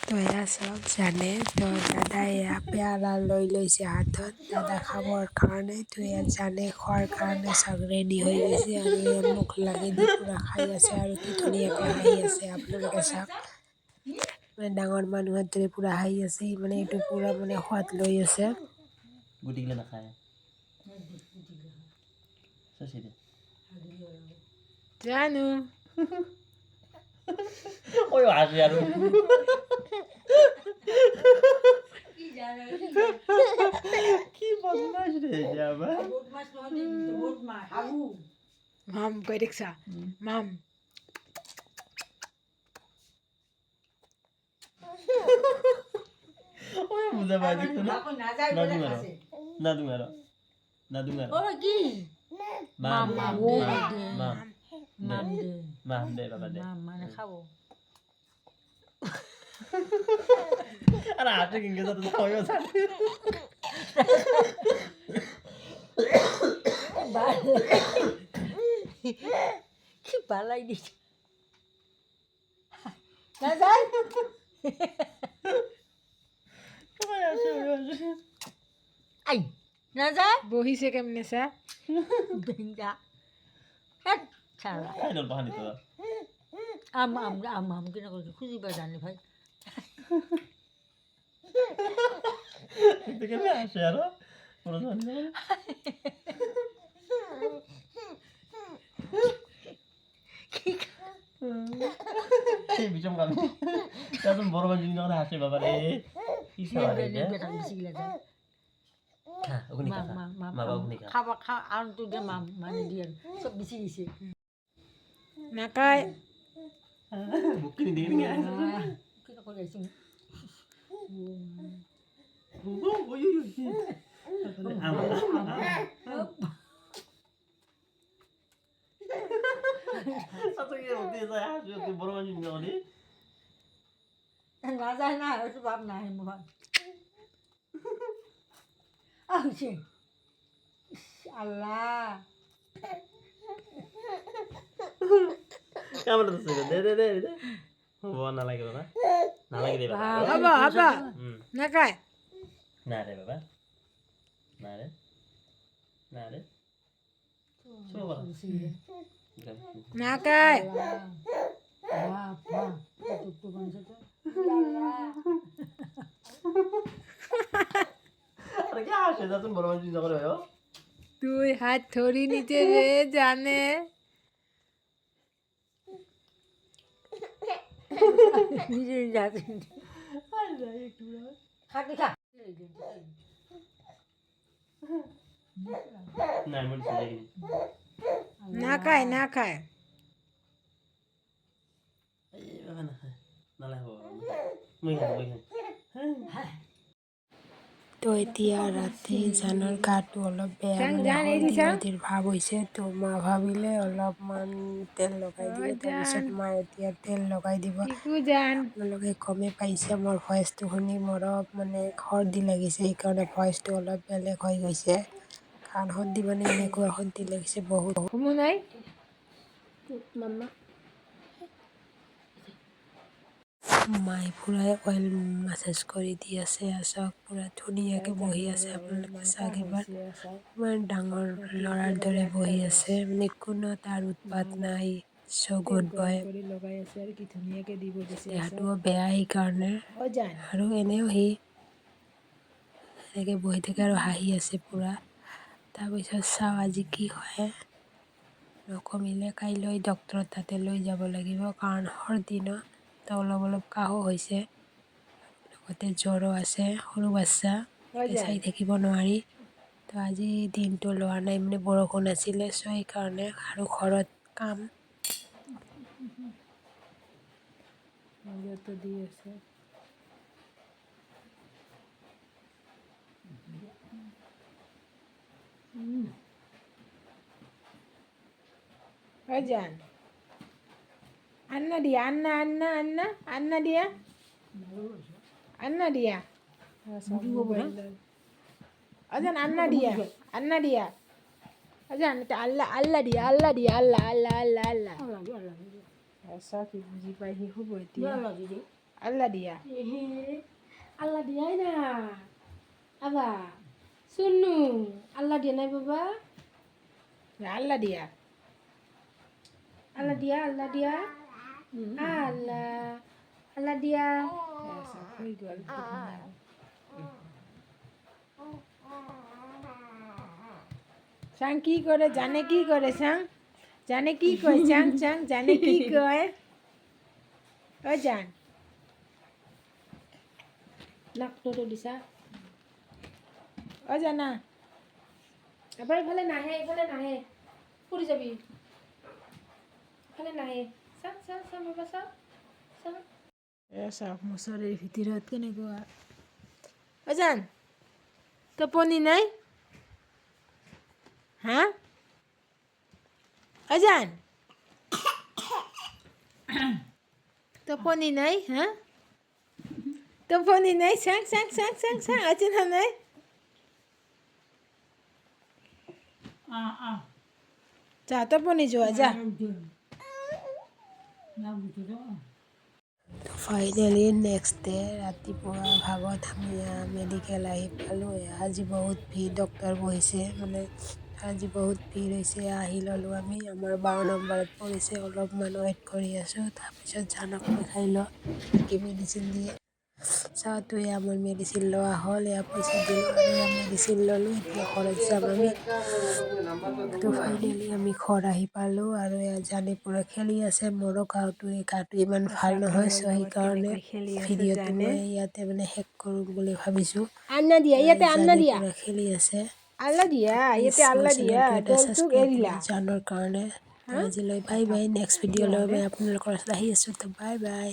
তো এয়া চব জানে তো দাদাই এয়া পেয়ালা লৈ লৈছে হাতত দাদা খাবৰ কাৰণে তো এয়া জানে খোৱাৰ কাৰণে চব ৰেডি হৈ গৈছে আৰু এয়া মুখ লাগি দি পূৰা খাই আছে আৰু কি ধুনীয়াকৈ হাঁহি আছে আপোনালোকে চাওক মানে ডাঙৰ মানুহৰ দৰে পূৰা হাঁহি আছে মানে এইটো পূৰা মানে সোৱাদ লৈ আছে গুটিগিলা নাখায় জানো ওই হাসি আর কি বদমাশ রে যাবা বদমাশ নয় বদমাশ হাবু মাম কই দেখছা মাম ওই বুঝা পাই দেখছো না না যাই বলে আছে না দুমারো ও কি মাম মাম মাম মাম দে মাম দে বাবা দে মাম মানে খাবো আরে হাতে কিনকে তো হয়ও জানি কি বালাই দিছে না যাই আই না যাই বহিছে কেমনে চা বেঙ্গা হ্যাঁ ছাড়া খাই দল পানি তো আম কিনা করে খুঁজিবা জানি ভাই দেখতে কেমন আসে আরো পুরো জানি না এই বিচম গান তাজন বড় গান জিনিস যখন হাসে বাবা রে কি সারা রে বেটা বেশি গিলা যায় হ্যাঁ ওখানে খা মা বাবা ওখানে খা খাবা খা আর তো দে মাম মানে দিয়ে সব বেশি দিছে নাকাই বুকিনি দিয়ে নিয়ে কিনা করে আইছি ওই সাথে ওতে যায় হাসে তুই বড় গান জিনিস যখন না যায় না ওটা বাপ না হে মোহন আচ্ছা আল্লাহ কেমন তো দে দে দে দে ও না লাগে বাবা না লাগে রে বাবা হবা হবা নাকাই না রে বাবা না রে না রে চলো বাবা নাকাই বাবা তো বনছে তো আরে কি আসে যা তুমি বড় মানুষ চিন্তা করে ভাইও তুই হাত ধরি নিতে রে জানে নিজে যাতে আল্লাহ একটু খাতে খা না মন চলে গেল নাকাই নাকাই এই বাবা না না লাগো মই খাই তো এতিয়া ৰাতি জানৰ গাটো অলপ বেয়া মানে হলদিৰ ভাৱ হৈছে তো মা ভাবিলে অলপমান তেল লগাই দিয়ে তাৰপিছত মা এতিয়া তেল লগাই দিব আপোনালোকে গমেই পাইছে মোৰ ভইচটো শুনি মোৰ মানে সৰ্দি লাগিছে সেইকাৰণে ভইচটো অলপ বেলেগ হৈ গৈছে কাৰণ সৰ্দি মানে এনেকুৱা সৰ্দি লাগিছে বহুত নাই মামা মায়ে পূৰাই অইল মাছাজ কৰি দি আছে চাওক পূৰা ধুনীয়াকৈ বহি আছে আপোনালোকে চাওক এবাৰ ইমান ডাঙৰ ল'ৰাৰ দৰে বহি আছে মানে কোনো তাৰ উৎপাত নাই চ' গুড বয় দেহাটোও বেয়া সেইকাৰণে আৰু এনেও সি এনেকৈ বহি থাকে আৰু হাঁহি আছে পূৰা তাৰপিছত চাওঁ আজি কি হয় নকমিলে কাইলৈ ডক্তৰৰ তাতে লৈ যাব লাগিব কাৰণ সৰ্দি ন তো অলপ অলপ কাহো হৈছে লগতে জ্বৰো আছে সৰু বাচ্চা চাই থাকিব নোৱাৰি তো আজি দিনটো লোৱা নাই মানে বৰষুণ আছিলে চ' সেইকাৰণে আৰু ঘৰত কাম দি আছে Ajan. Anna dia, Anna dia. Anna dia. Ajan Anna dia. Ajan itu Allah dia. Asa ki buji pai hi hubo dia. Allah দিয়া আল্লাহ দিয়াই না আবা শুনু আল্লাহ দিয়া নাই বাবা আল্লাহ দিয়া আল্লাহ দিয়া আল্লাহ দিয়া আল্লাহ আল্লাহ দিয়া হয়ে গেল চাং কি করে জানে কি করে চাং জানে কি কয় চাং চাং জানে কি কয় ও জান নাক নটো দিছা ও জানা এবাৰ ইফালে নাহে ফুৰি যাবি ইফালে নাহে চাওক চাওক চাওক বাবা চাওক চাওক এ চাওক মুছৰিৰ ভিতৰত কেনেকুৱা ও জান টোপনি নাই হা ও জান টোপনি নাই হা টোপনি নাই চাং চাং চাং চাং চাং আছে না নাই যা টোপনি যোৱা যা ফাইনেলি নেক্সট ডে ৰাতিপুৱা ভাগত আমি মেডিকেল আহি পালোঁ আজি বহুত ভিৰ ডক্টৰ বহিছে মানে আজি বহুত ভিৰ হৈছে আহি ল'লোঁ আমি আমাৰ 12 নম্বৰত পৰিছে অলপমান ৱেইট কৰি আছোঁ তাৰপিছত জানক দেখাই লওঁ কি মেডিচিন দিয়ে চাওঁতে আমাৰ মেডিচিন লোৱা হ'ল এয়া পইচা দিলোঁ আৰু এয়া মেডিচিন ল'লোঁ এতিয়া ঘৰত যাম আমি তো ফাইনেলি আমি ঘৰ আহি পালোঁ আৰু এয়া জানে পূৰা খেলি আছে মোৰো গাটো ইমান ভাল নহয় চ' সেইকাৰণে ভিডিঅ'টো মই ইয়াতে মানে শেষ কৰোঁ বুলি ভাবিছোঁ আন্না দিয়া ইয়াতে আন্না জানে দিয়া পূৰা খেলি আছে আল্লাহ দিয়া ইয়াতে আল্লাহ দিয়া চেনেলটো এটা দলটোক ছাবস্ক্ৰাইব এৰিলা কৰি জানৰ কাৰণে তো আজিলৈ বাই বাই নেক্সট ভিডিঅ'লৈ মই আপোনালোকৰ ওচৰত আহি আছোঁ তো বাই বাই